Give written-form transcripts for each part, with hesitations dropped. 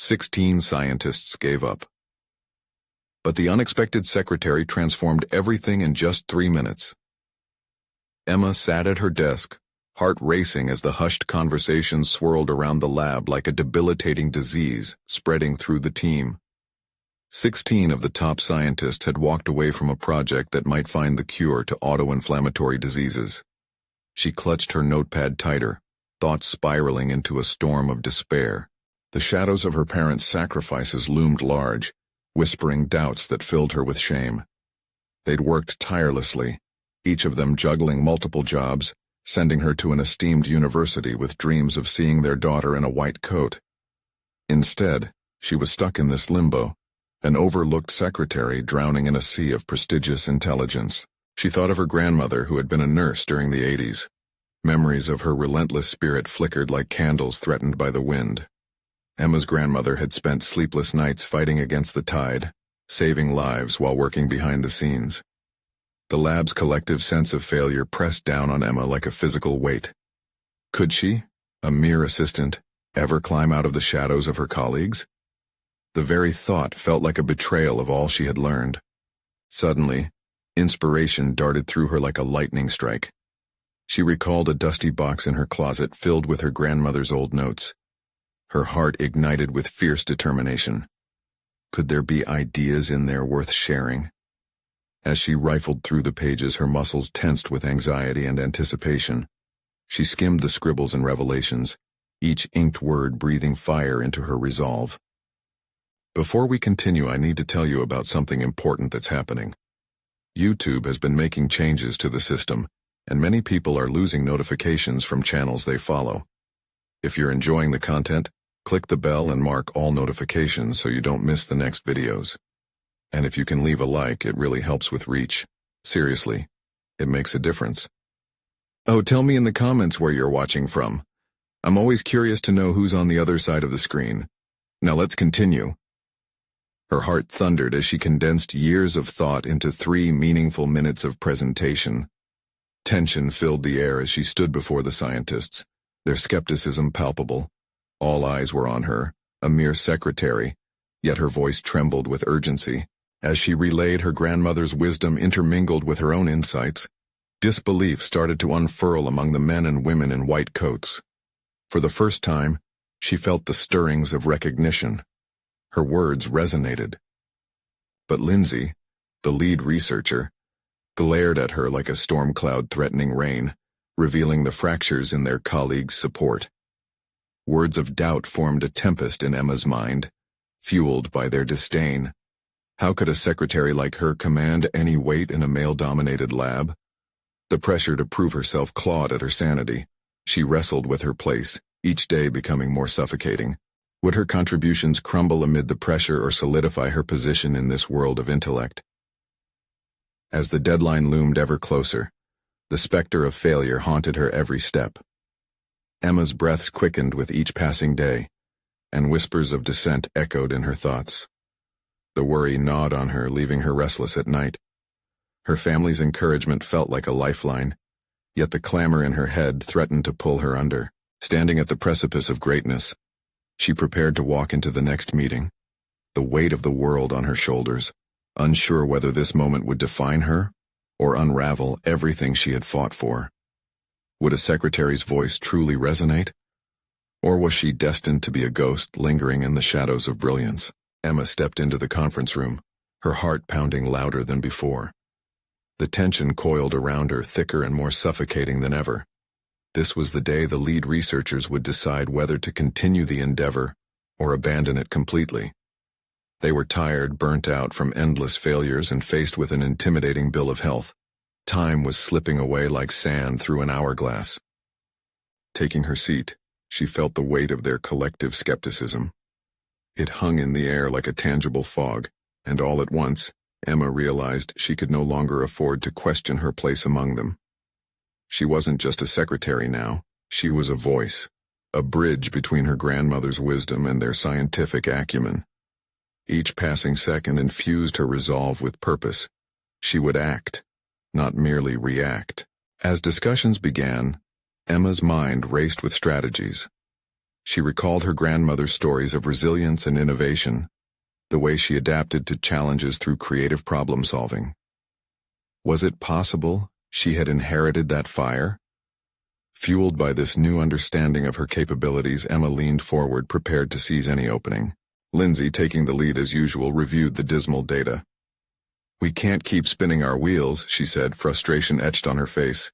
16 scientists gave up. But the unexpected secretary transformed everything in just 3 minutes. Emma sat at her desk, heart racing as the hushed conversation swirled around the lab like a debilitating disease spreading through the team. 16 of the top scientists had walked away from a project that might find the cure to auto-inflammatory diseases. She clutched her notepad tighter, thoughts spiraling into a storm of despair. The shadows of her parents' sacrifices loomed large, whispering doubts that filled her with shame. They'd worked tirelessly, each of them juggling multiple jobs, sending her to an esteemed university with dreams of seeing their daughter in a white coat. Instead, she was stuck in this limbo, an overlooked secretary drowning in a sea of prestigious intelligence. She thought of her grandmother who had been a nurse during the 80s. Memories of her relentless spirit flickered like candles threatened by the wind. Emma's grandmother had spent sleepless nights fighting against the tide, saving lives while working behind the scenes. The lab's collective sense of failure pressed down on Emma like a physical weight. Could she, a mere assistant, ever climb out of the shadows of her colleagues? The very thought felt like a betrayal of all she had learned. Suddenly, inspiration darted through her like a lightning strike. She recalled a dusty box in her closet filled with her grandmother's old notes. Her heart ignited with fierce determination. Could there be ideas in there worth sharing? As she rifled through the pages, her muscles tensed with anxiety and anticipation. She skimmed the scribbles and revelations, each inked word breathing fire into her resolve. Before we continue, I need to tell you about something important that's happening. YouTube has been making changes to the system, and many people are losing notifications from channels they follow. If you're enjoying the content, click the bell and mark all notifications so you don't miss the next videos. And if you can leave a like, it really helps with reach. Seriously, it makes a difference. Oh, tell me in the comments where you're watching from. I'm always curious to know who's on the other side of the screen. Now let's continue. Her heart thundered as she condensed years of thought into 3 meaningful minutes of presentation. Tension filled the air as she stood before the scientists, their skepticism palpable. All eyes were on her, a mere secretary, yet her voice trembled with urgency. As she relayed her grandmother's wisdom intermingled with her own insights, disbelief started to unfurl among the men and women in white coats. For the first time, she felt the stirrings of recognition. Her words resonated. But Lindsay, the lead researcher, glared at her like a storm cloud threatening rain, revealing the fractures in their colleagues' support. Words of doubt formed a tempest in Emma's mind, fueled by their disdain. How could a secretary like her command any weight in a male-dominated lab? The pressure to prove herself clawed at her sanity. She wrestled with her place, each day becoming more suffocating. Would her contributions crumble amid the pressure or solidify her position in this world of intellect? As the deadline loomed ever closer, the specter of failure haunted her every step. Emma's breaths quickened with each passing day, and whispers of dissent echoed in her thoughts. The worry gnawed on her, leaving her restless at night. Her family's encouragement felt like a lifeline, yet the clamor in her head threatened to pull her under. Standing at the precipice of greatness, she prepared to walk into the next meeting, the weight of the world on her shoulders, unsure whether this moment would define her or unravel everything she had fought for. Would a secretary's voice truly resonate? Or was she destined to be a ghost lingering in the shadows of brilliance? Emma stepped into the conference room, her heart pounding louder than before. The tension coiled around her, thicker and more suffocating than ever. This was the day the lead researchers would decide whether to continue the endeavor or abandon it completely. They were tired, burnt out from endless failures, and faced with an intimidating bill of health. Time was slipping away like sand through an hourglass. Taking her seat, she felt the weight of their collective skepticism. It hung in the air like a tangible fog, and all at once, Emma realized she could no longer afford to question her place among them. She wasn't just a secretary now, she was a voice, a bridge between her grandmother's wisdom and their scientific acumen. Each passing second infused her resolve with purpose. She would act, not merely react. As discussions began, Emma's mind raced with strategies. She recalled her grandmother's stories of resilience and innovation, the way she adapted to challenges through creative problem-solving. Was it possible she had inherited that fire? Fueled by this new understanding of her capabilities, Emma leaned forward, prepared to seize any opening. Lindsay, taking the lead as usual, reviewed the dismal data. "We can't keep spinning our wheels," she said, frustration etched on her face.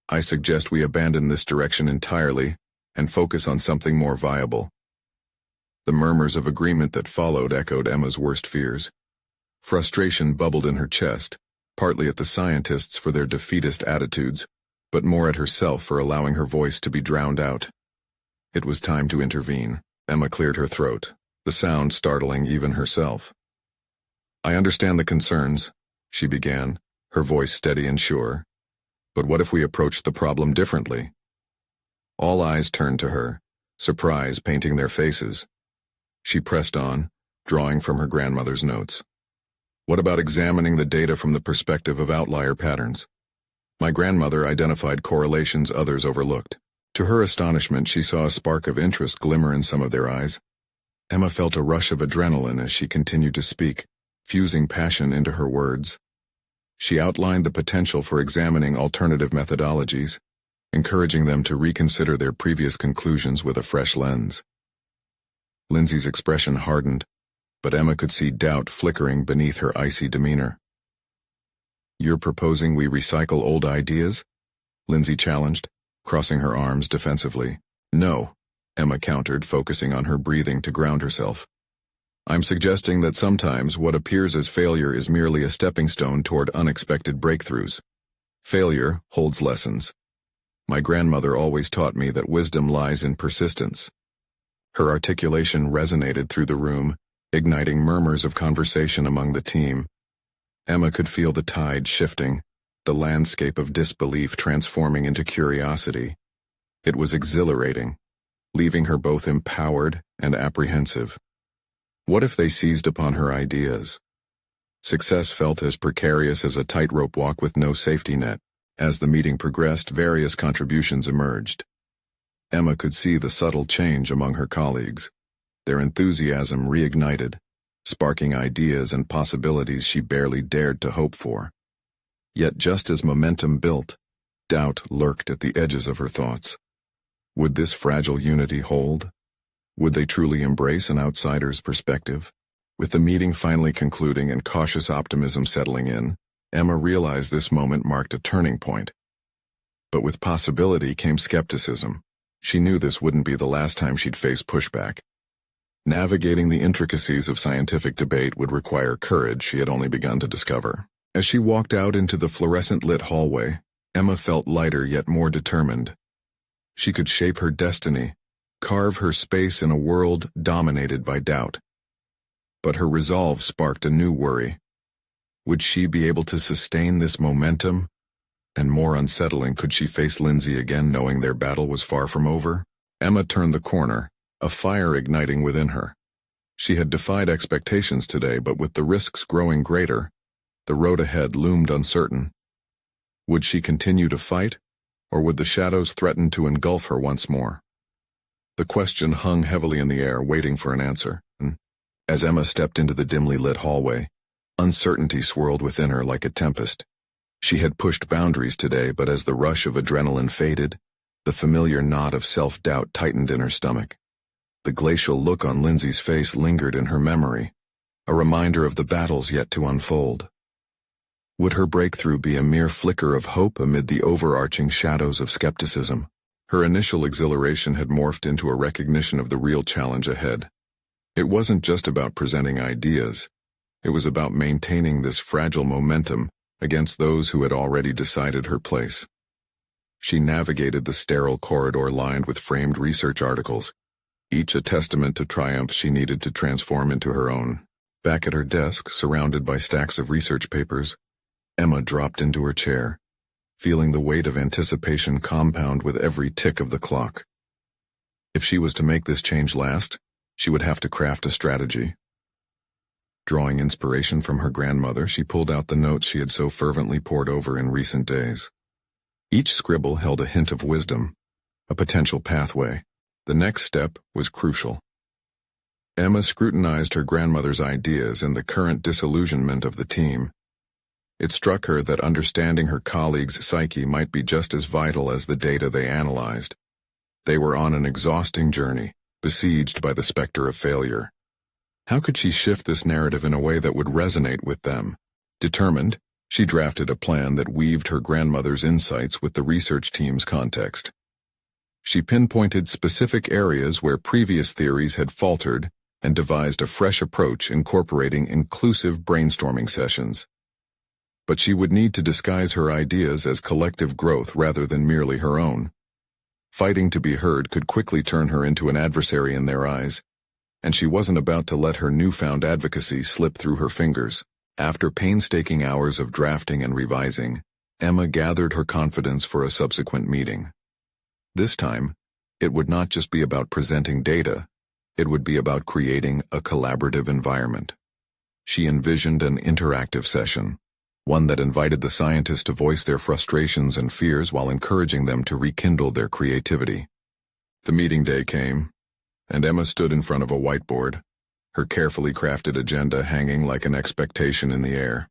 "I suggest we abandon this direction entirely and focus on something more viable." The murmurs of agreement that followed echoed Emma's worst fears. Frustration bubbled in her chest, partly at the scientists for their defeatist attitudes, but more at herself for allowing her voice to be drowned out. It was time to intervene. Emma cleared her throat, the sound startling even herself. "I understand the concerns," she began, her voice steady and sure. "But what if we approached the problem differently?" All eyes turned to her, surprise painting their faces. She pressed on, drawing from her grandmother's notes. "What about examining the data from the perspective of outlier patterns?" My grandmother identified correlations others overlooked. To her astonishment, she saw a spark of interest glimmer in some of their eyes. Emma felt a rush of adrenaline as she continued to speak, fusing passion into her words. She outlined the potential for examining alternative methodologies, encouraging them to reconsider their previous conclusions with a fresh lens. Lindsay's expression hardened, but Emma could see doubt flickering beneath her icy demeanor. "You're proposing we recycle old ideas?" Lindsay challenged, crossing her arms defensively. "No," Emma countered, focusing on her breathing to ground herself. "I'm suggesting that sometimes what appears as failure is merely a stepping stone toward unexpected breakthroughs. Failure holds lessons. My grandmother always taught me that wisdom lies in persistence." Her articulation resonated through the room, igniting murmurs of conversation among the team. Emma could feel the tide shifting, the landscape of disbelief transforming into curiosity. It was exhilarating, leaving her both empowered and apprehensive. What if they seized upon her ideas? Success felt as precarious as a tightrope walk with no safety net. As the meeting progressed, various contributions emerged. Emma could see the subtle change among her colleagues. Their enthusiasm reignited, sparking ideas and possibilities she barely dared to hope for. Yet just as momentum built, doubt lurked at the edges of her thoughts. Would this fragile unity hold? Would they truly embrace an outsider's perspective? With the meeting finally concluding and cautious optimism settling in, Emma realized this moment marked a turning point. But with possibility came skepticism. She knew this wouldn't be the last time she'd face pushback. Navigating the intricacies of scientific debate would require courage she had only begun to discover. As she walked out into the fluorescent-lit hallway, Emma felt lighter yet more determined. She could shape her destiny, carve her space in a world dominated by doubt. But her resolve sparked a new worry. Would she be able to sustain this momentum? And more unsettling, could she face Lindsay again knowing their battle was far from over? Emma turned the corner, a fire igniting within her. She had defied expectations today, but with the risks growing greater, the road ahead loomed uncertain. Would she continue to fight, or would the shadows threaten to engulf her once more? The question hung heavily in the air, waiting for an answer. As Emma stepped into the dimly lit hallway, uncertainty swirled within her like a tempest. She had pushed boundaries today, but as the rush of adrenaline faded, the familiar knot of self-doubt tightened in her stomach. The glacial look on Lindsay's face lingered in her memory, a reminder of the battles yet to unfold. Would her breakthrough be a mere flicker of hope amid the overarching shadows of skepticism? Her initial exhilaration had morphed into a recognition of the real challenge ahead. It wasn't just about presenting ideas. It was about maintaining this fragile momentum against those who had already decided her place. She navigated the sterile corridor lined with framed research articles, each a testament to triumphs she needed to transform into her own. Back at her desk, surrounded by stacks of research papers, Emma dropped into her chair, feeling the weight of anticipation compound with every tick of the clock. If she was to make this change last, she would have to craft a strategy. Drawing inspiration from her grandmother, she pulled out the notes she had so fervently pored over in recent days. Each scribble held a hint of wisdom, a potential pathway. The next step was crucial. Emma scrutinized her grandmother's ideas and the current disillusionment of the team. It struck her that understanding her colleagues' psyche might be just as vital as the data they analyzed. They were on an exhausting journey, besieged by the specter of failure. How could she shift this narrative in a way that would resonate with them? Determined, she drafted a plan that weaved her grandmother's insights with the research team's context. She pinpointed specific areas where previous theories had faltered and devised a fresh approach incorporating inclusive brainstorming sessions. But she would need to disguise her ideas as collective growth rather than merely her own. Fighting to be heard could quickly turn her into an adversary in their eyes, and she wasn't about to let her newfound advocacy slip through her fingers. After painstaking hours of drafting and revising, Emma gathered her confidence for a subsequent meeting. This time, it would not just be about presenting data, it would be about creating a collaborative environment. She envisioned an interactive session, one that invited the scientists to voice their frustrations and fears while encouraging them to rekindle their creativity. The meeting day came, and Emma stood in front of a whiteboard, her carefully crafted agenda hanging like an expectation in the air.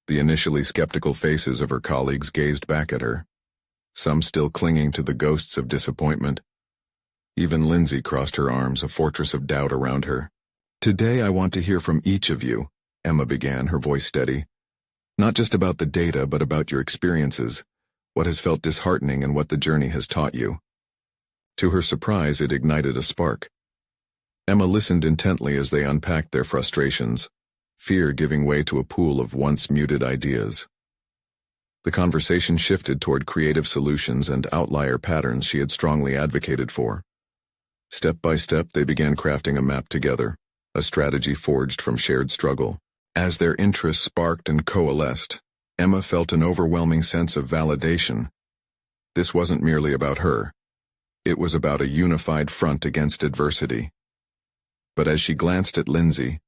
The initially skeptical faces of her colleagues gazed back at her, some still clinging to the ghosts of disappointment. Even Lindsay crossed her arms, a fortress of doubt around her. "Today I want to hear from each of you," Emma began, her voice steady. "Not just about the data, but about your experiences, what has felt disheartening and what the journey has taught you." To her surprise, it ignited a spark. Emma listened intently as they unpacked their frustrations, fear giving way to a pool of once muted ideas. The conversation shifted toward creative solutions and outlier patterns she had strongly advocated for. Step by step, they began crafting a map together, a strategy forged from shared struggle. As their interests sparked and coalesced, Emma felt an overwhelming sense of validation. This wasn't merely about her. It was about a unified front against adversity. But as she glanced at Lindsay,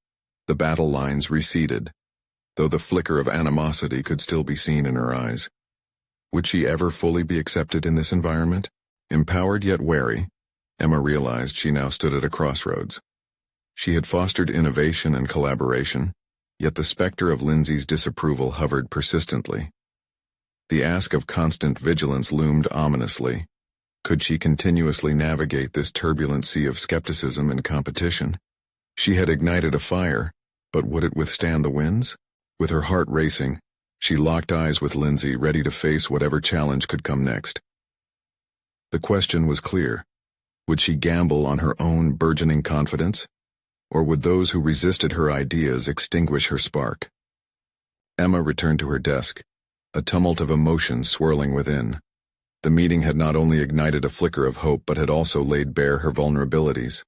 the battle lines receded, though the flicker of animosity could still be seen in her eyes. Would she ever fully be accepted in this environment? Empowered yet wary, Emma realized she now stood at a crossroads. She had fostered innovation and collaboration, yet the specter of Lindsay's disapproval hovered persistently. The ask of constant vigilance loomed ominously. Could she continuously navigate this turbulent sea of skepticism and competition? She had ignited a fire, but would it withstand the winds? With her heart racing, she locked eyes with Lindsay, ready to face whatever challenge could come next. The question was clear. Would she gamble on her own burgeoning confidence? Or would those who resisted her ideas extinguish her spark? Emma returned to her desk, a tumult of emotions swirling within. The meeting had not only ignited a flicker of hope but had also laid bare her vulnerabilities.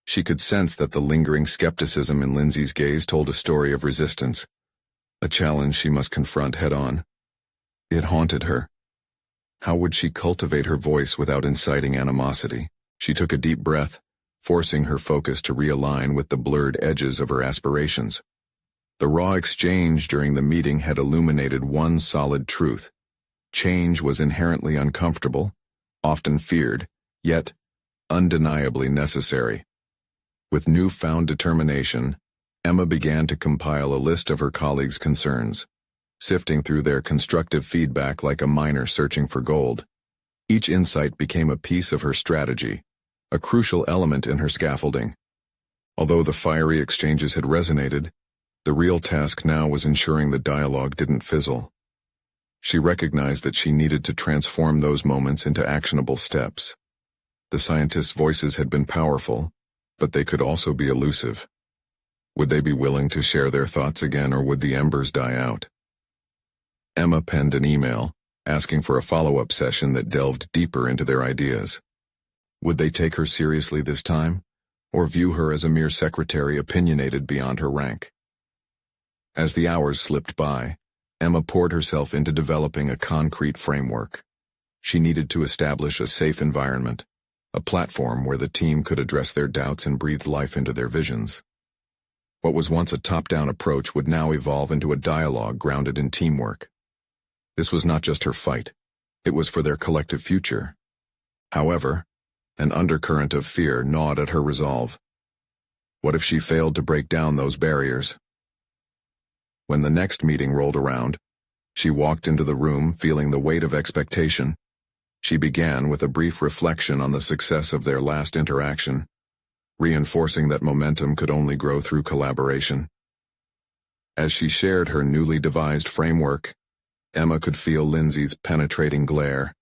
She could sense that the lingering skepticism in Lindsay's gaze told a story of resistance, a challenge she must confront head-on. It haunted her. How would she cultivate her voice without inciting animosity? She took a deep breath, forcing her focus to realign with the blurred edges of her aspirations. The raw exchange during the meeting had illuminated one solid truth. Change was inherently uncomfortable, often feared, yet undeniably necessary. With newfound determination, Emma began to compile a list of her colleagues' concerns, sifting through their constructive feedback like a miner searching for gold. Each insight became a piece of her strategy, a crucial element in her scaffolding. Although the fiery exchanges had resonated, the real task now was ensuring the dialogue didn't fizzle. She recognized that she needed to transform those moments into actionable steps. The scientists' voices had been powerful, but they could also be elusive. Would they be willing to share their thoughts again, or would the embers die out? Emma penned an email, asking for a follow-up session that delved deeper into their ideas. Would they take her seriously this time, or view her as a mere secretary opinionated beyond her rank? As the hours slipped by, Emma poured herself into developing a concrete framework. She needed to establish a safe environment, a platform where the team could address their doubts and breathe life into their visions. What was once a top-down approach would now evolve into a dialogue grounded in teamwork. This was not just her fight, it was for their collective future. However, An undercurrent of fear gnawed at her resolve. What if she failed to break down those barriers? When the next meeting rolled around, she walked into the room feeling the weight of expectation. She began with a brief reflection on the success of their last interaction, reinforcing that momentum could only grow through collaboration. As she shared her newly devised framework, Emma could feel Lindsay's penetrating glare,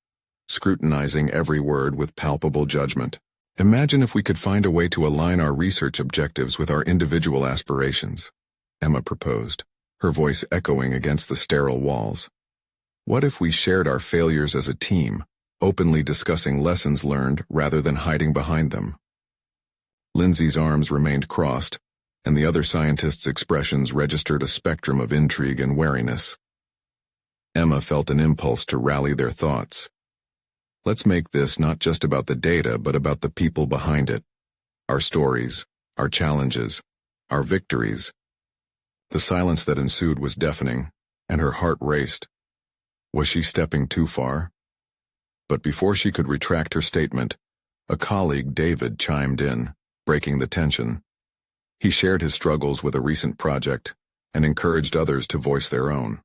scrutinizing every word with palpable judgment. Imagine if we could find a way to align our research objectives with our individual aspirations, Emma proposed, her voice echoing against the sterile walls. What if we shared our failures as a team, openly discussing lessons learned rather than hiding behind them? Lindsay's arms remained crossed, and the other scientist's expressions registered a spectrum of intrigue and wariness. Emma felt an impulse to rally their thoughts. Let's make this not just about the data, but about the people behind it. Our stories, our challenges, our victories. The silence that ensued was deafening, and her heart raced. Was she stepping too far? But before she could retract her statement, a colleague, David, chimed in, breaking the tension. He shared his struggles with a recent project and encouraged others to voice their own.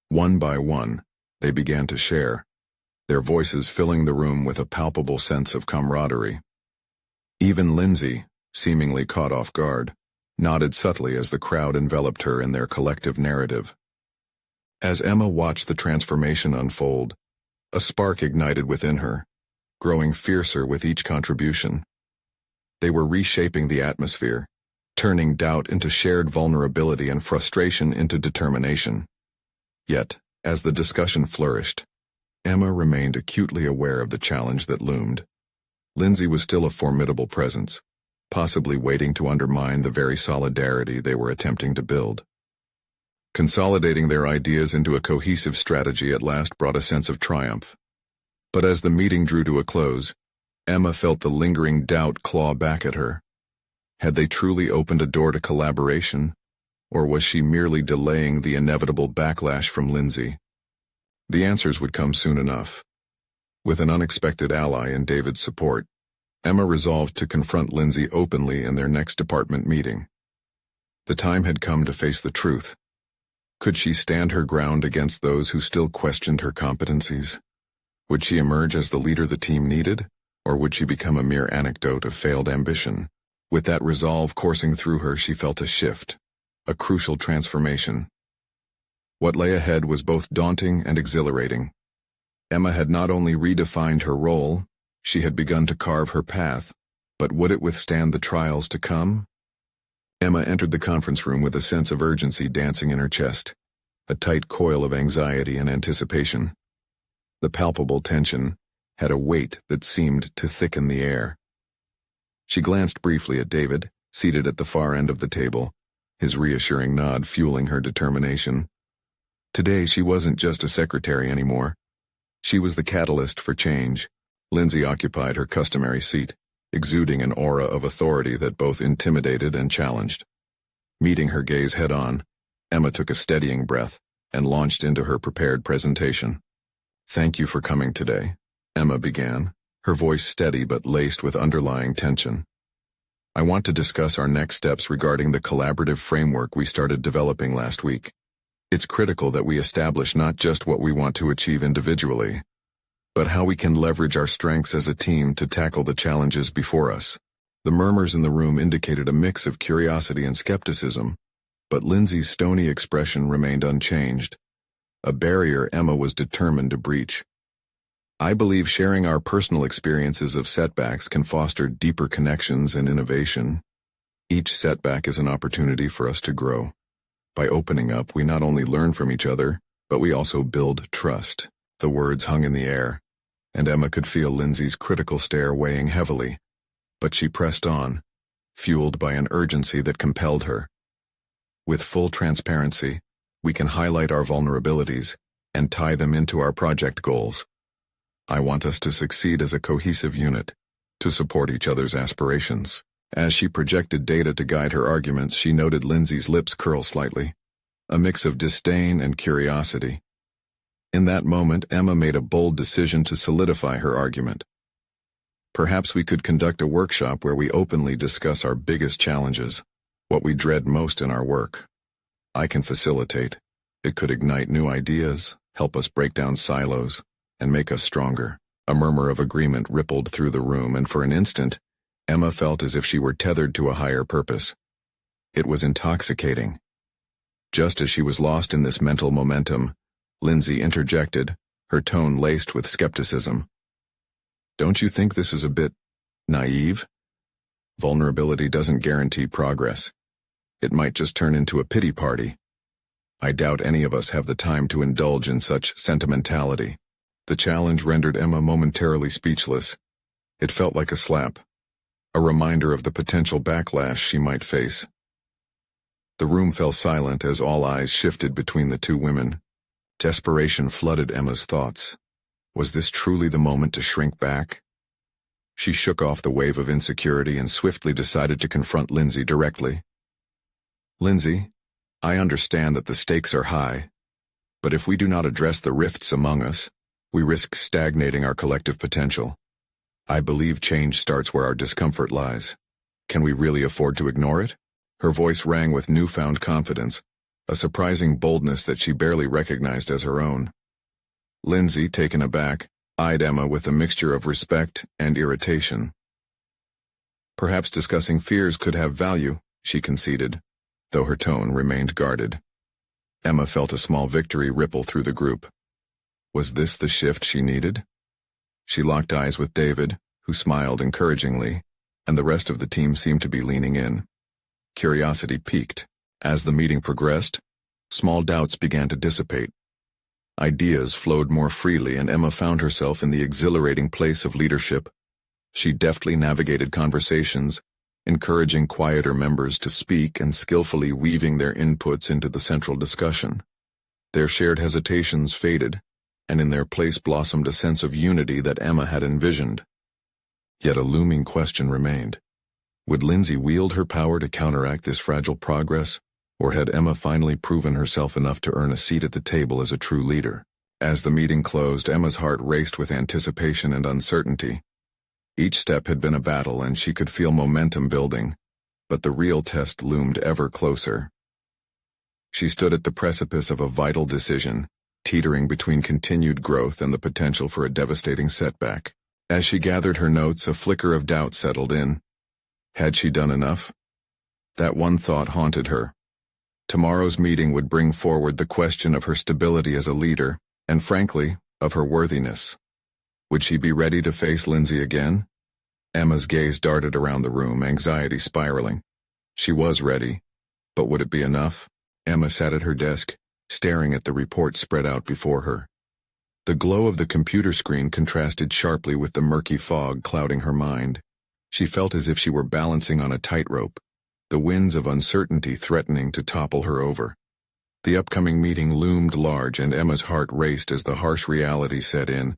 One by one, they began to share, their voices filling the room with a palpable sense of camaraderie. Even Lindsay, seemingly caught off guard, nodded subtly as the crowd enveloped her in their collective narrative. As Emma watched the transformation unfold, a spark ignited within her, growing fiercer with each contribution. They were reshaping the atmosphere, turning doubt into shared vulnerability and frustration into determination. Yet, as the discussion flourished, Emma remained acutely aware of the challenge that loomed. Lindsay was still a formidable presence, possibly waiting to undermine the very solidarity they were attempting to build. Consolidating their ideas into a cohesive strategy at last brought a sense of triumph. But as the meeting drew to a close, Emma felt the lingering doubt claw back at her. Had they truly opened a door to collaboration, or was she merely delaying the inevitable backlash from Lindsay? The answers would come soon enough. With an unexpected ally in David's support, Emma resolved to confront Lindsay openly in their next department meeting. The time had come to face the truth. Could she stand her ground against those who still questioned her competencies? Would she emerge as the leader the team needed, or would she become a mere anecdote of failed ambition? With that resolve coursing through her, she felt a shift, a crucial transformation. What lay ahead was both daunting and exhilarating. Emma had not only redefined her role, she had begun to carve her path, but would it withstand the trials to come? Emma entered the conference room with a sense of urgency dancing in her chest, a tight coil of anxiety and anticipation. The palpable tension had a weight that seemed to thicken the air. She glanced briefly at David, seated at the far end of the table, his reassuring nod fueling her determination. Today she wasn't just a secretary anymore. She was the catalyst for change. Lindsay occupied her customary seat, exuding an aura of authority that both intimidated and challenged. Meeting her gaze head-on, Emma took a steadying breath and launched into her prepared presentation. "Thank you for coming today," Emma began, her voice steady but laced with underlying tension. "I want to discuss our next steps regarding the collaborative framework we started developing last week. It's critical that we establish not just what we want to achieve individually, but how we can leverage our strengths as a team to tackle the challenges before us." The murmurs in the room indicated a mix of curiosity and skepticism, but Lindsay's stony expression remained unchanged, a barrier Emma was determined to breach. "I believe sharing our personal experiences of setbacks can foster deeper connections and innovation. Each setback is an opportunity for us to grow. By opening up, we not only learn from each other, but we also build trust." The words hung in the air, and Emma could feel Lindsay's critical stare weighing heavily, but she pressed on, fueled by an urgency that compelled her. "With full transparency, we can highlight our vulnerabilities and tie them into our project goals. I want us to succeed as a cohesive unit, to support each other's aspirations." As she projected data to guide her arguments, she noted Lindsay's lips curl slightly, a mix of disdain and curiosity. In that moment, Emma made a bold decision to solidify her argument. Perhaps we could conduct a workshop where we openly discuss our biggest challenges, what we dread most in our work. I can facilitate. It could ignite new ideas, help us break down silos, and make us stronger. A murmur of agreement rippled through the room, and for an instant, Emma felt as if she were tethered to a higher purpose. It was intoxicating. Just as she was lost in this mental momentum, Lindsay interjected, her tone laced with skepticism. Don't you think this is a bit naive? Vulnerability doesn't guarantee progress. It might just turn into a pity party. I doubt any of us have the time to indulge in such sentimentality. The challenge rendered Emma momentarily speechless. It felt like a slap, a reminder of the potential backlash she might face. The room fell silent as all eyes shifted between the two women. Desperation flooded Emma's thoughts. Was this truly the moment to shrink back? She shook off the wave of insecurity and swiftly decided to confront Lindsay directly. Lindsay, I understand that the stakes are high, but if we do not address the rifts among us, we risk stagnating our collective potential. I believe change starts where our discomfort lies. Can we really afford to ignore it? Her voice rang with newfound confidence, a surprising boldness that she barely recognized as her own. Lindsay, taken aback, eyed Emma with a mixture of respect and irritation. Perhaps discussing fears could have value, she conceded, though her tone remained guarded. Emma felt a small victory ripple through the group. Was this the shift she needed? She locked eyes with David, who smiled encouragingly, and the rest of the team seemed to be leaning in. Curiosity piqued. As the meeting progressed, small doubts began to dissipate. Ideas flowed more freely, and Emma found herself in the exhilarating place of leadership. She deftly navigated conversations, encouraging quieter members to speak and skillfully weaving their inputs into the central discussion. Their shared hesitations faded, and in their place blossomed a sense of unity that Emma had envisioned. Yet a looming question remained. Would Lindsay wield her power to counteract this fragile progress, or had Emma finally proven herself enough to earn a seat at the table as a true leader? As the meeting closed, Emma's heart raced with anticipation and uncertainty. Each step had been a battle, and she could feel momentum building, but the real test loomed ever closer. She stood at the precipice of a vital decision, teetering between continued growth and the potential for a devastating setback. As she gathered her notes, a flicker of doubt settled in. Had she done enough? That one thought haunted her. Tomorrow's meeting would bring forward the question of her stability as a leader, and frankly, of her worthiness. Would she be ready to face Lindsay again? Emma's gaze darted around the room, anxiety spiraling. She was ready, but would it be enough? Emma sat at her desk, staring at the report spread out before her. The glow of the computer screen contrasted sharply with the murky fog clouding her mind. She felt as if she were balancing on a tightrope, the winds of uncertainty threatening to topple her over. The upcoming meeting loomed large, and Emma's heart raced as the harsh reality set in.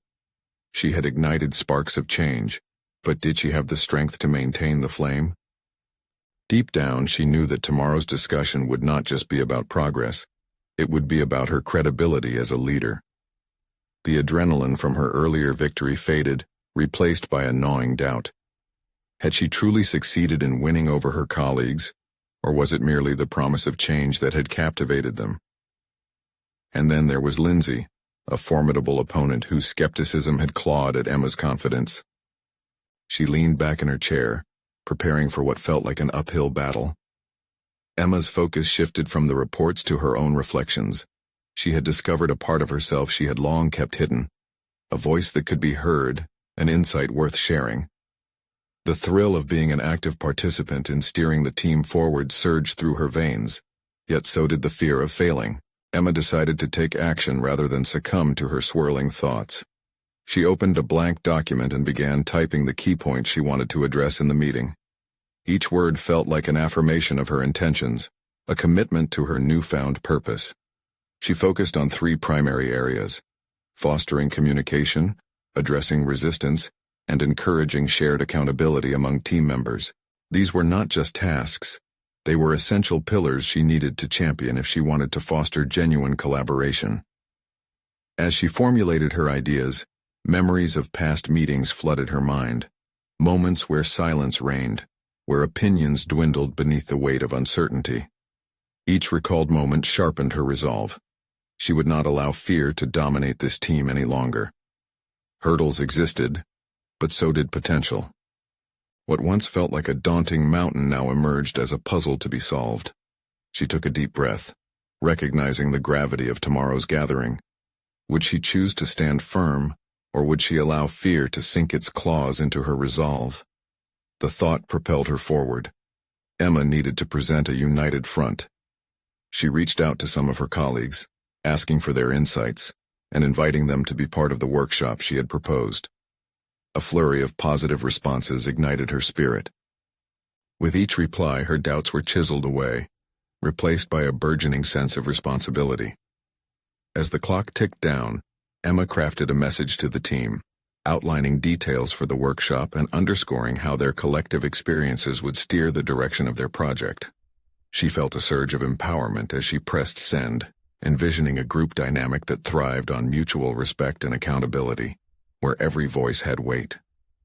She had ignited sparks of change, but did she have the strength to maintain the flame? Deep down, she knew that tomorrow's discussion would not just be about progress, it would be about her credibility as a leader. The adrenaline from her earlier victory faded, replaced by a gnawing doubt. Had she truly succeeded in winning over her colleagues, or was it merely the promise of change that had captivated them? And then there was Lindsay, a formidable opponent whose skepticism had clawed at Emma's confidence. She leaned back in her chair, preparing for what felt like an uphill battle. Emma's focus shifted from the reports to her own reflections. She had discovered a part of herself she had long kept hidden, a voice that could be heard, an insight worth sharing. The thrill of being an active participant in steering the team forward surged through her veins, yet so did the fear of failing. Emma decided to take action rather than succumb to her swirling thoughts. She opened a blank document and began typing the key points she wanted to address in the meeting. Each word felt like an affirmation of her intentions, a commitment to her newfound purpose. She focused on 3 primary areas: fostering communication, addressing resistance, and encouraging shared accountability among team members. These were not just tasks, they were essential pillars she needed to champion if she wanted to foster genuine collaboration. As she formulated her ideas, memories of past meetings flooded her mind. Moments where silence reigned, where opinions dwindled beneath the weight of uncertainty. Each recalled moment sharpened her resolve. She would not allow fear to dominate this team any longer. Hurdles existed, but so did potential. What once felt like a daunting mountain now emerged as a puzzle to be solved. She took a deep breath, recognizing the gravity of tomorrow's gathering. Would she choose to stand firm, or would she allow fear to sink its claws into her resolve? The thought propelled her forward. Emma needed to present a united front. She reached out to some of her colleagues, asking for their insights, and inviting them to be part of the workshop she had proposed. A flurry of positive responses ignited her spirit. With each reply, her doubts were chiseled away, replaced by a burgeoning sense of responsibility. As the clock ticked down, Emma crafted a message to the team, outlining details for the workshop and underscoring how their collective experiences would steer the direction of their project. She felt a surge of empowerment as she pressed send, envisioning a group dynamic that thrived on mutual respect and accountability, where every voice had weight.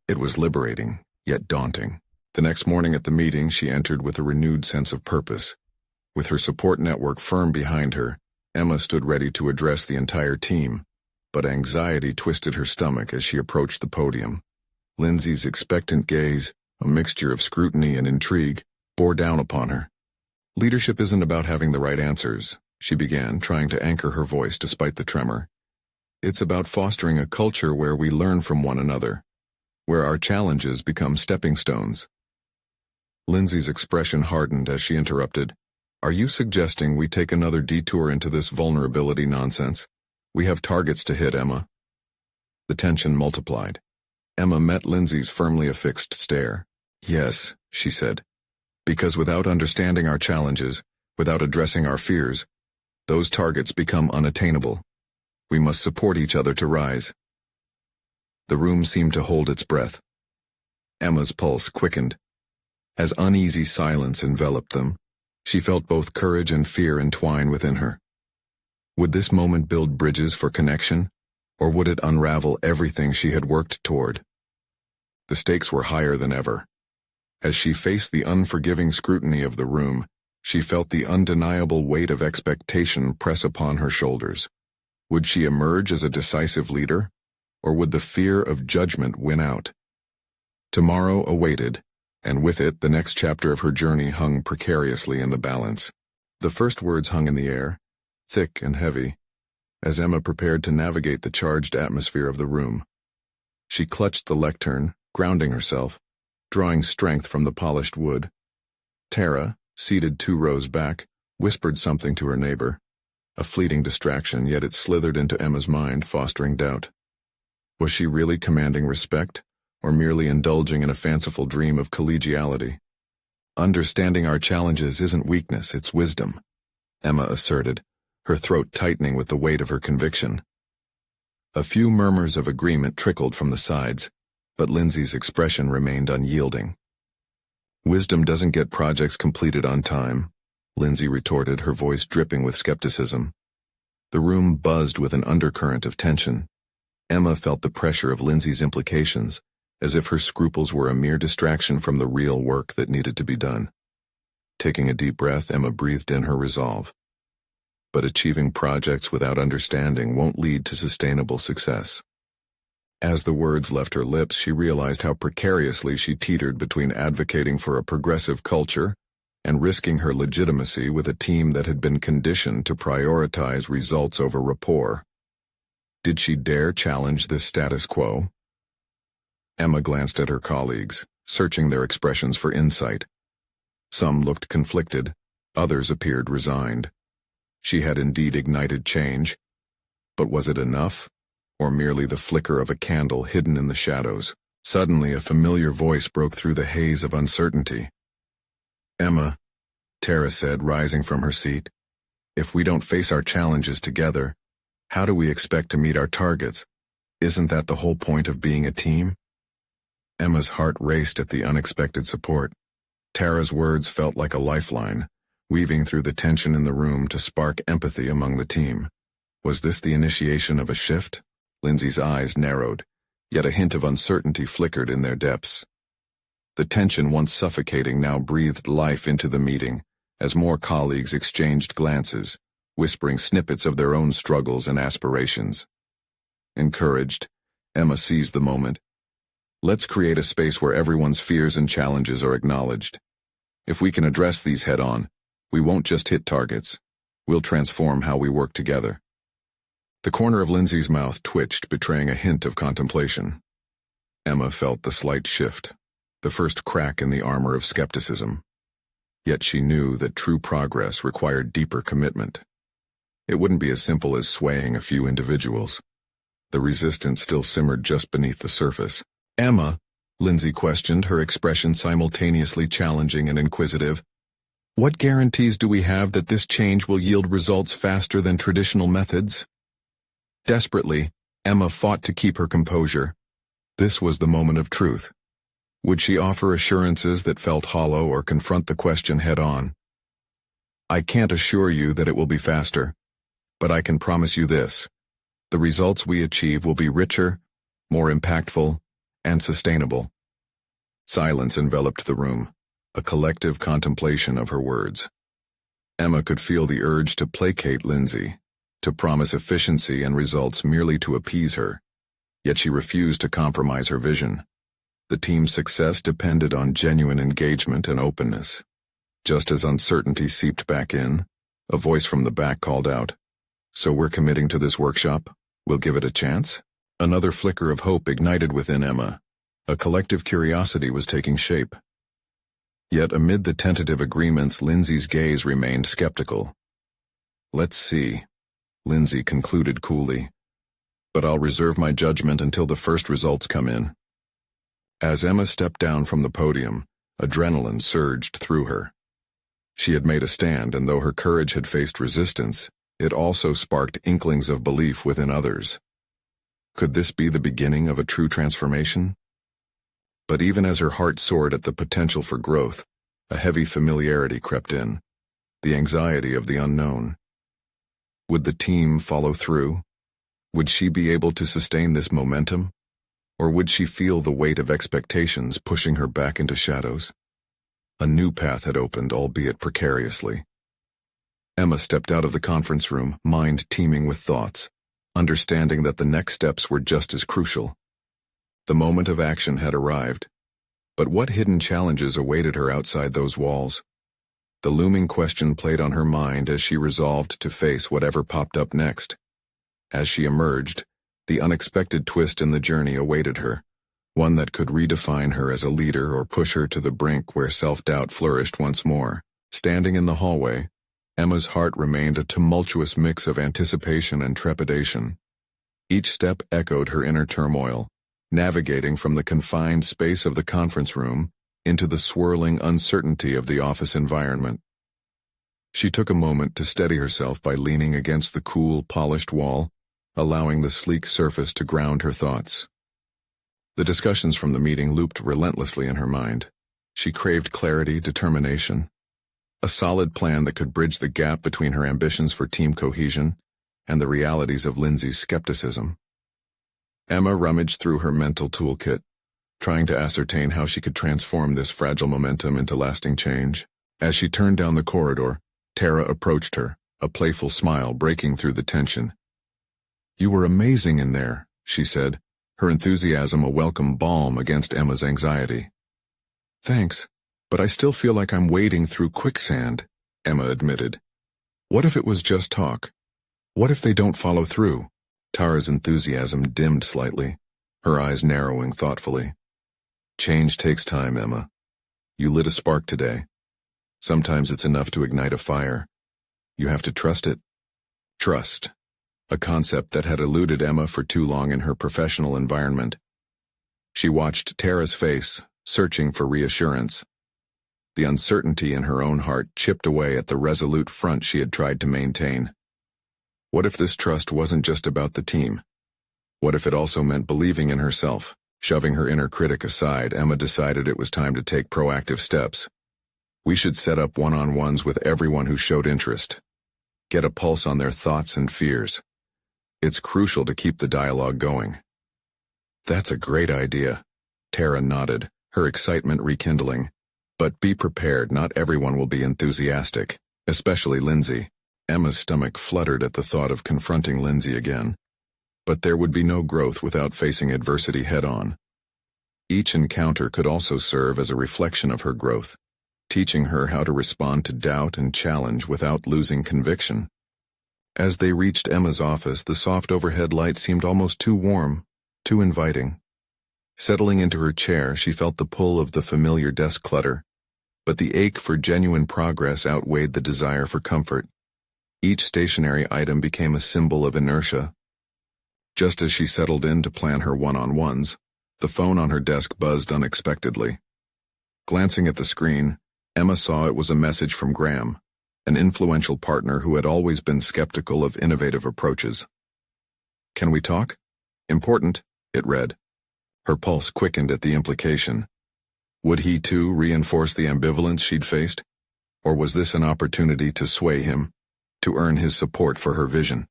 It was liberating, yet daunting. The next morning at the meeting, she entered with a renewed sense of purpose. With her support network firm behind her, Emma stood ready to address the entire team, but anxiety twisted her stomach as she approached the podium. Lindsay's expectant gaze, a mixture of scrutiny and intrigue, bore down upon her. "Leadership isn't about having the right answers," she began, trying to anchor her voice despite the tremor. "It's about fostering a culture where we learn from one another, where our challenges become stepping stones." Lindsay's expression hardened as she interrupted. "Are you suggesting we take another detour into this vulnerability nonsense? We have targets to hit, Emma." The tension multiplied. Emma met Lindsay's firmly affixed stare. "Yes," she said. "Because without understanding our challenges, without addressing our fears, those targets become unattainable. We must support each other to rise." The room seemed to hold its breath. Emma's pulse quickened. As uneasy silence enveloped them, she felt both courage and fear entwine within her. Would this moment build bridges for connection, or would it unravel everything she had worked toward? The stakes were higher than ever. As she faced the unforgiving scrutiny of the room, she felt the undeniable weight of expectation press upon her shoulders. Would she emerge as a decisive leader, or would the fear of judgment win out? Tomorrow awaited, and with it the next chapter of her journey hung precariously in the balance. The first words hung in the air, thick and heavy, as Emma prepared to navigate the charged atmosphere of the room. She clutched the lectern, grounding herself, drawing strength from the polished wood. Tara, seated 2 rows back, whispered something to her neighbor. A fleeting distraction, yet it slithered into Emma's mind, fostering doubt. Was she really commanding respect, or merely indulging in a fanciful dream of collegiality? "Understanding our challenges isn't weakness, it's wisdom," Emma asserted, her throat tightening with the weight of her conviction. A few murmurs of agreement trickled from the sides, but Lindsay's expression remained unyielding. "Wisdom doesn't get projects completed on time," Lindsay retorted, her voice dripping with skepticism. The room buzzed with an undercurrent of tension. Emma felt the pressure of Lindsay's implications, as if her scruples were a mere distraction from the real work that needed to be done. Taking a deep breath, Emma breathed in her resolve. But achieving projects without understanding won't lead to sustainable success. As the words left her lips, she realized how precariously she teetered between advocating for a progressive culture and risking her legitimacy with a team that had been conditioned to prioritize results over rapport. Did she dare challenge this status quo? Emma glanced at her colleagues, searching their expressions for insight. Some looked conflicted, others appeared resigned. She had indeed ignited change, but was it enough, or merely the flicker of a candle hidden in the shadows? Suddenly, a familiar voice broke through the haze of uncertainty. "Emma," Tara said, rising from her seat, "if we don't face our challenges together, how do we expect to meet our targets? Isn't that the whole point of being a team?" Emma's heart raced at the unexpected support. Tara's words felt like a lifeline, weaving through the tension in the room to spark empathy among the team. Was this the initiation of a shift? Lindsay's eyes narrowed, yet a hint of uncertainty flickered in their depths. The tension once suffocating now breathed life into the meeting, as more colleagues exchanged glances, whispering snippets of their own struggles and aspirations. Encouraged, Emma seized the moment. Let's create a space where everyone's fears and challenges are acknowledged. If we can address these head-on, we won't just hit targets. We'll transform how we work together. The corner of Lindsay's mouth twitched, betraying a hint of contemplation. Emma felt the slight shift, the first crack in the armor of skepticism. Yet she knew that true progress required deeper commitment. It wouldn't be as simple as swaying a few individuals. The resistance still simmered just beneath the surface. Emma, Lindsay questioned, her expression simultaneously challenging and inquisitive. What guarantees do we have that this change will yield results faster than traditional methods? Desperately, Emma fought to keep her composure. This was the moment of truth. Would she offer assurances that felt hollow or confront the question head-on? I can't assure you that it will be faster, but I can promise you this. The results we achieve will be richer, more impactful, and sustainable. Silence enveloped the room, a collective contemplation of her words. Emma could feel the urge to placate Lindsay, to promise efficiency and results merely to appease her, yet she refused to compromise her vision. The team's success depended on genuine engagement and openness. Just as uncertainty seeped back in, a voice from the back called out, "So we're committing to this workshop? We'll give it a chance?" Another flicker of hope ignited within Emma. A collective curiosity was taking shape. Yet amid the tentative agreements, Lindsay's gaze remained skeptical. "Let's see," Lindsay concluded coolly. "But I'll reserve my judgment until the first results come in." As Emma stepped down from the podium, adrenaline surged through her. She had made a stand, and though her courage had faced resistance, it also sparked inklings of belief within others. Could this be the beginning of a true transformation? But even as her heart soared at the potential for growth, a heavy familiarity crept in, the anxiety of the unknown. Would the team follow through? Would she be able to sustain this momentum? Or would she feel the weight of expectations pushing her back into shadows? A new path had opened, albeit precariously. Emma stepped out of the conference room, mind teeming with thoughts, understanding that the next steps were just as crucial. The moment of action had arrived. But what hidden challenges awaited her outside those walls? The looming question played on her mind as she resolved to face whatever popped up next. As she emerged, the unexpected twist in the journey awaited her, one that could redefine her as a leader or push her to the brink where self-doubt flourished once more. Standing in the hallway, Emma's heart remained a tumultuous mix of anticipation and trepidation. Each step echoed her inner turmoil, navigating from the confined space of the conference room into the swirling uncertainty of the office environment. She took a moment to steady herself by leaning against the cool, polished wall, allowing the sleek surface to ground her thoughts. The discussions from the meeting looped relentlessly in her mind. She craved clarity, determination, a solid plan that could bridge the gap between her ambitions for team cohesion and the realities of Lindsay's skepticism. Emma rummaged through her mental toolkit, trying to ascertain how she could transform this fragile momentum into lasting change. As she turned down the corridor, Tara approached her, a playful smile breaking through the tension. "You were amazing in there," she said, her enthusiasm a welcome balm against Emma's anxiety. "Thanks, but I still feel like I'm wading through quicksand," Emma admitted. "What if it was just talk? What if they don't follow through?" Tara's enthusiasm dimmed slightly, her eyes narrowing thoughtfully. "Change takes time, Emma. You lit a spark today. Sometimes it's enough to ignite a fire. You have to trust it." Trust, a concept that had eluded Emma for too long in her professional environment. She watched Tara's face, searching for reassurance. The uncertainty in her own heart chipped away at the resolute front she had tried to maintain. What if this trust wasn't just about the team? What if it also meant believing in herself? Shoving her inner critic aside, Emma decided it was time to take proactive steps. We should set up one-on-ones with everyone who showed interest. Get a pulse on their thoughts and fears. It's crucial to keep the dialogue going. "That's a great idea," Tara nodded, her excitement rekindling. But be prepared, not everyone will be enthusiastic, especially Lindsay. Emma's stomach fluttered at the thought of confronting Lindsay again. But there would be no growth without facing adversity head-on. Each encounter could also serve as a reflection of her growth, teaching her how to respond to doubt and challenge without losing conviction. As they reached Emma's office, the soft overhead light seemed almost too warm, too inviting. Settling into her chair, she felt the pull of the familiar desk clutter, but the ache for genuine progress outweighed the desire for comfort. Each stationary item became a symbol of inertia. Just as she settled in to plan her one-on-ones, the phone on her desk buzzed unexpectedly. Glancing at the screen, Emma saw it was a message from Graham, an influential partner who had always been skeptical of innovative approaches. "Can we talk? Important," it read. Her pulse quickened at the implication. Would he too reinforce the ambivalence she'd faced? Or was this an opportunity to sway him, to earn his support for her vision?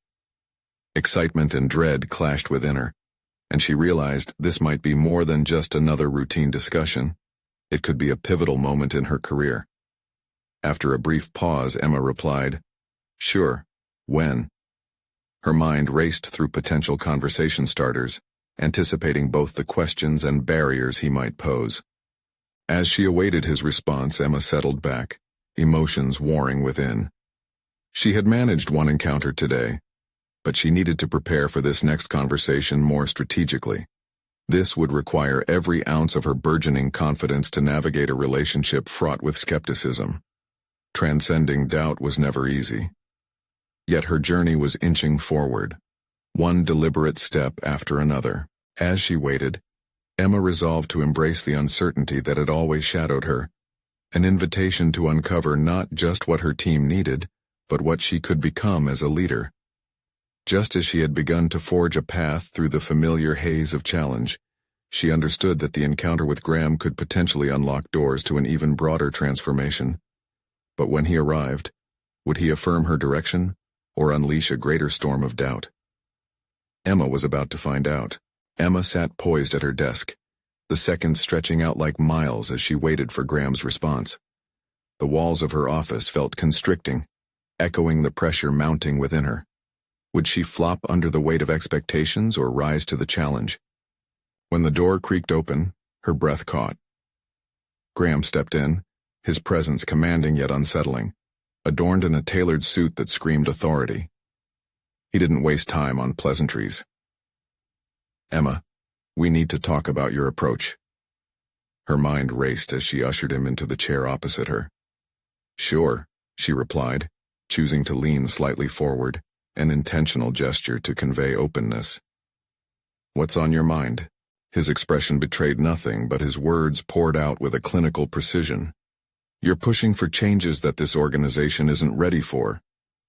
Excitement and dread clashed within her, and she realized this might be more than just another routine discussion. It could be a pivotal moment in her career. After a brief pause, Emma replied, "Sure, when?" Her mind raced through potential conversation starters, anticipating both the questions and barriers he might pose. As she awaited his response, Emma settled back, emotions warring within. She had managed one encounter today, but she needed to prepare for this next conversation more strategically. This would require every ounce of her burgeoning confidence to navigate a relationship fraught with skepticism. Transcending doubt was never easy. Yet her journey was inching forward, one deliberate step after another. As she waited, Emma resolved to embrace the uncertainty that had always shadowed her, an invitation to uncover not just what her team needed, but what she could become as a leader. Just as she had begun to forge a path through the familiar haze of challenge, she understood that the encounter with Graham could potentially unlock doors to an even broader transformation. But when he arrived, would he affirm her direction, or unleash a greater storm of doubt? Emma was about to find out. Emma sat poised at her desk, the seconds stretching out like miles as she waited for Graham's response. The walls of her office felt constricting, echoing the pressure mounting within her. Would she flop under the weight of expectations or rise to the challenge? When the door creaked open, her breath caught. Graham stepped in, his presence commanding yet unsettling, adorned in a tailored suit that screamed authority. He didn't waste time on pleasantries. "Emma, we need to talk about your approach." Her mind raced as she ushered him into the chair opposite her. "Sure," she replied, choosing to lean slightly forward, an intentional gesture to convey openness. "What's on your mind?" His expression betrayed nothing, but his words poured out with a clinical precision. "You're pushing for changes that this organization isn't ready for.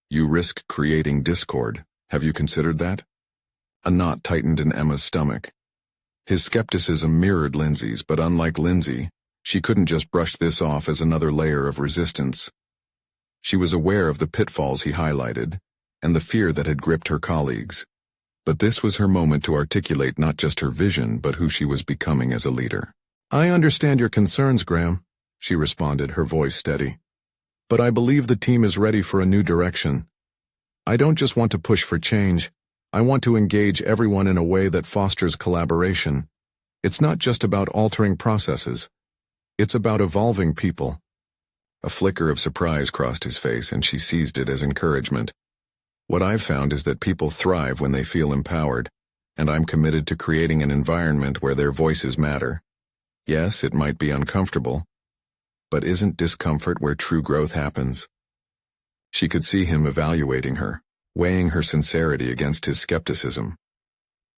You risk creating discord. Have you considered that?" A knot tightened in Emma's stomach. His skepticism mirrored Lindsay's, but unlike Lindsay, she couldn't just brush this off as another layer of resistance. She was aware of the pitfalls he highlighted, and the fear that had gripped her colleagues. But this was her moment to articulate not just her vision, but who she was becoming as a leader. "I understand your concerns, Graham," she responded, her voice steady. "But I believe the team is ready for a new direction. I don't just want to push for change. I want to engage everyone in a way that fosters collaboration. It's not just about altering processes. It's about evolving people." A flicker of surprise crossed his face, and she seized it as encouragement. "What I've found is that people thrive when they feel empowered, and I'm committed to creating an environment where their voices matter. Yes, it might be uncomfortable, but isn't discomfort where true growth happens?" She could see him evaluating her, weighing her sincerity against his skepticism.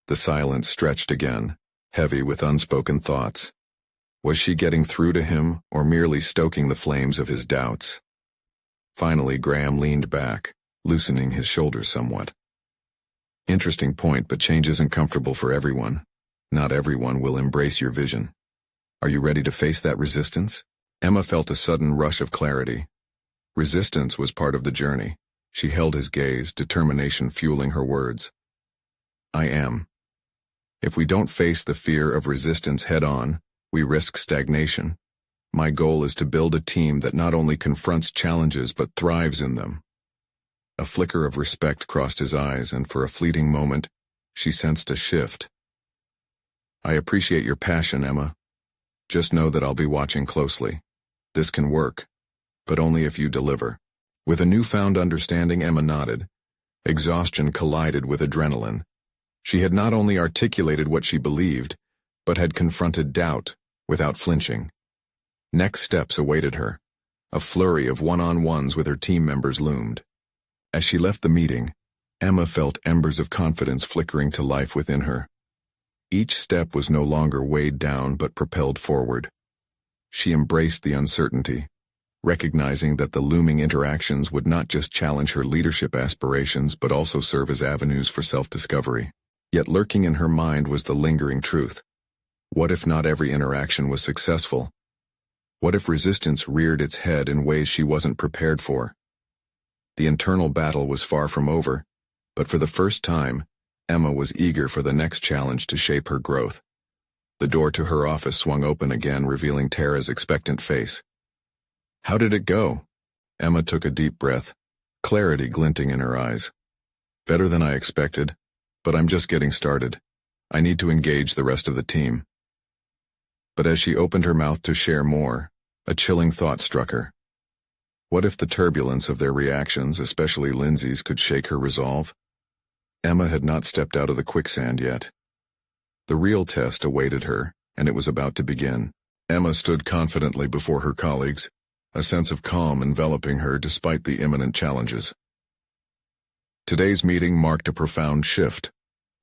The silence stretched again, heavy with unspoken thoughts. Was she getting through to him, or merely stoking the flames of his doubts? Finally, Graham leaned back, loosening his shoulders somewhat. "Interesting point, but change isn't comfortable for everyone. Not everyone will embrace your vision. Are you ready to face that resistance?" Emma felt a sudden rush of clarity. Resistance was part of the journey. She held his gaze, determination fueling her words. "I am. If we don't face the fear of resistance head-on, we risk stagnation. My goal is to build a team that not only confronts challenges but thrives in them." A flicker of respect crossed his eyes, and for a fleeting moment, she sensed a shift. "I appreciate your passion, Emma. Just know that I'll be watching closely. This can work, but only if you deliver." With a newfound understanding, Emma nodded. Exhaustion collided with adrenaline. She had not only articulated what she believed, but had confronted doubt without flinching. Next steps awaited her. A flurry of one-on-ones with her team members loomed. As she left the meeting, Emma felt embers of confidence flickering to life within her. Each step was no longer weighed down but propelled forward. She embraced the uncertainty, recognizing that the looming interactions would not just challenge her leadership aspirations but also serve as avenues for self-discovery. Yet lurking in her mind was the lingering truth. What if not every interaction was successful? What if resistance reared its head in ways she wasn't prepared for? The internal battle was far from over, but for the first time, Emma was eager for the next challenge to shape her growth. The door to her office swung open again, revealing Tara's expectant face. "How did it go?" Emma took a deep breath, clarity glinting in her eyes. "Better than I expected, but I'm just getting started. I need to engage the rest of the team." But as she opened her mouth to share more, a chilling thought struck her. What if the turbulence of their reactions, especially Lindsay's, could shake her resolve? Emma had not stepped out of the quicksand yet. The real test awaited her, and it was about to begin. Emma stood confidently before her colleagues, a sense of calm enveloping her despite the imminent challenges. Today's meeting marked a profound shift,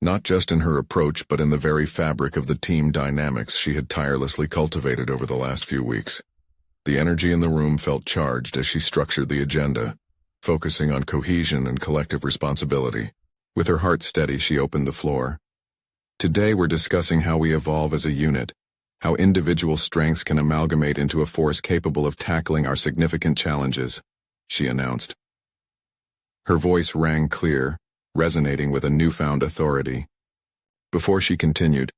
not just in her approach but in the very fabric of the team dynamics she had tirelessly cultivated over the last few weeks. The energy in the room felt charged as she structured the agenda, focusing on cohesion and collective responsibility. With her heart steady, she opened the floor. "Today we're discussing how we evolve as a unit, how individual strengths can amalgamate into a force capable of tackling our significant challenges," she announced. Her voice rang clear, resonating with a newfound authority. Before she continued,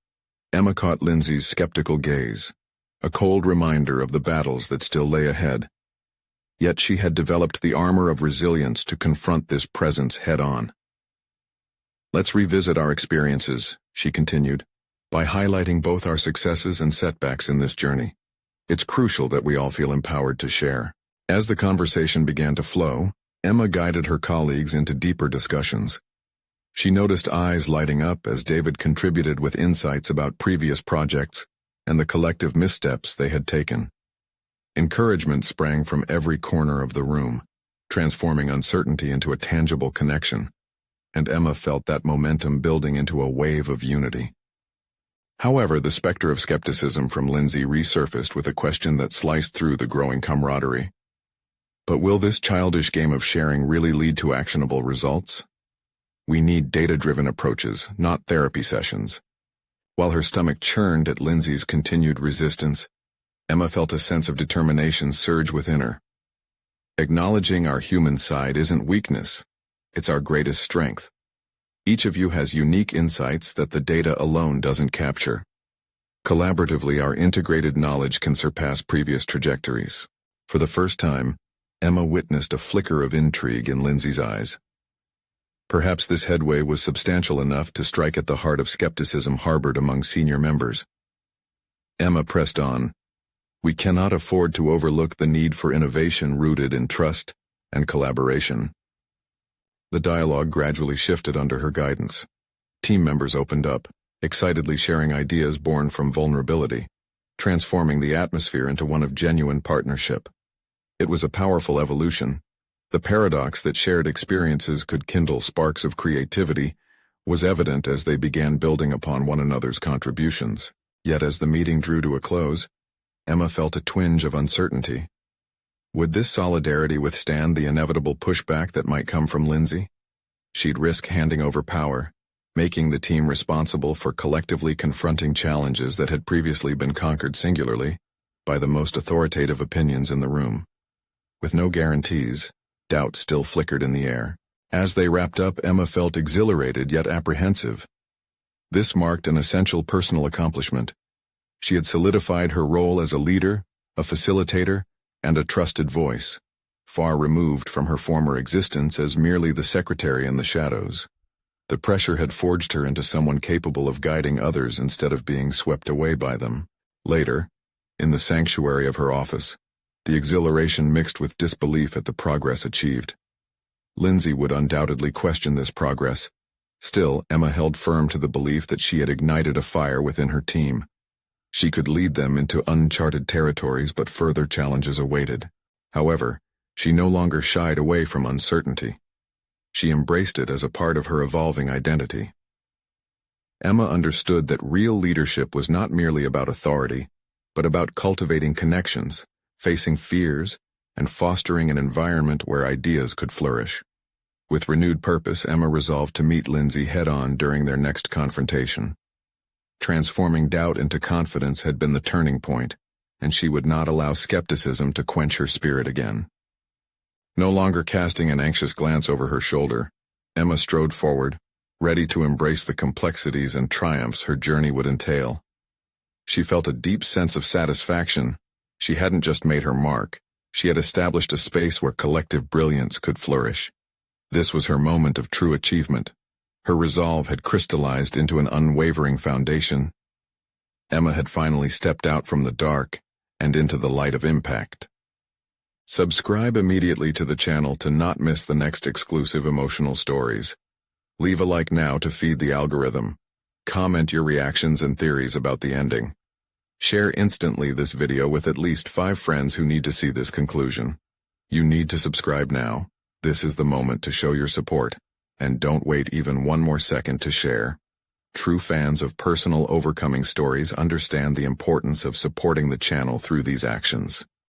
Emma caught Lindsay's skeptical gaze, a cold reminder of the battles that still lay ahead. Yet she had developed the armor of resilience to confront this presence head-on. "Let's revisit our experiences," she continued, "by highlighting both our successes and setbacks in this journey. It's crucial that we all feel empowered to share." As the conversation began to flow, Emma guided her colleagues into deeper discussions. She noticed eyes lighting up as David contributed with insights about previous projects and the collective missteps they had taken. Encouragement sprang from every corner of the room, transforming uncertainty into a tangible connection, and Emma felt that momentum building into a wave of unity. However, the specter of skepticism from Lindsay resurfaced with a question that sliced through the growing camaraderie. But will this childish game of sharing really lead to actionable results? We need data-driven approaches, not therapy sessions. While her stomach churned at Lindsay's continued resistance, Emma felt a sense of determination surge within her. Acknowledging our human side isn't weakness, it's our greatest strength. Each of you has unique insights that the data alone doesn't capture. Collaboratively, our integrated knowledge can surpass previous trajectories. For the first time, Emma witnessed a flicker of intrigue in Lindsay's eyes. Perhaps this headway was substantial enough to strike at the heart of skepticism harbored among senior members. Emma pressed on. "We cannot afford to overlook the need for innovation rooted in trust and collaboration." The dialogue gradually shifted under her guidance. Team members opened up, excitedly sharing ideas born from vulnerability, transforming the atmosphere into one of genuine partnership. It was a powerful evolution. The paradox that shared experiences could kindle sparks of creativity was evident as they began building upon one another's contributions. Yet as the meeting drew to a close, Emma felt a twinge of uncertainty. Would this solidarity withstand the inevitable pushback that might come from Lindsay? She'd risk handing over power, making the team responsible for collectively confronting challenges that had previously been conquered singularly by the most authoritative opinions in the room. With no guarantees, doubt still flickered in the air. As they wrapped up, Emma felt exhilarated yet apprehensive. This marked an essential personal accomplishment. She had solidified her role as a leader, a facilitator, and a trusted voice, far removed from her former existence as merely the secretary in the shadows. The pressure had forged her into someone capable of guiding others instead of being swept away by them. Later, in the sanctuary of her office, the exhilaration mixed with disbelief at the progress achieved. Lindsay would undoubtedly question this progress. Still, Emma held firm to the belief that she had ignited a fire within her team. She could lead them into uncharted territories, but further challenges awaited. However, she no longer shied away from uncertainty. She embraced it as a part of her evolving identity. Emma understood that real leadership was not merely about authority, but about cultivating connections, facing fears, and fostering an environment where ideas could flourish. With renewed purpose, Emma resolved to meet Lindsay head-on during their next confrontation. Transforming doubt into confidence had been the turning point, and she would not allow skepticism to quench her spirit again. No longer casting an anxious glance over her shoulder, Emma strode forward, ready to embrace the complexities and triumphs her journey would entail. She felt a deep sense of satisfaction. She hadn't just made her mark, she had established a space where collective brilliance could flourish. This was her moment of true achievement. Her resolve had crystallized into an unwavering foundation. Emma had finally stepped out from the dark and into the light of impact. Subscribe immediately to the channel to not miss the next exclusive emotional stories. Leave a like now to feed the algorithm. Comment your reactions and theories about the ending. Share instantly this video with at least 5 friends who need to see this conclusion. You need to subscribe now. This is the moment to show your support. And don't wait even one more second to share. True fans of personal overcoming stories understand the importance of supporting the channel through these actions.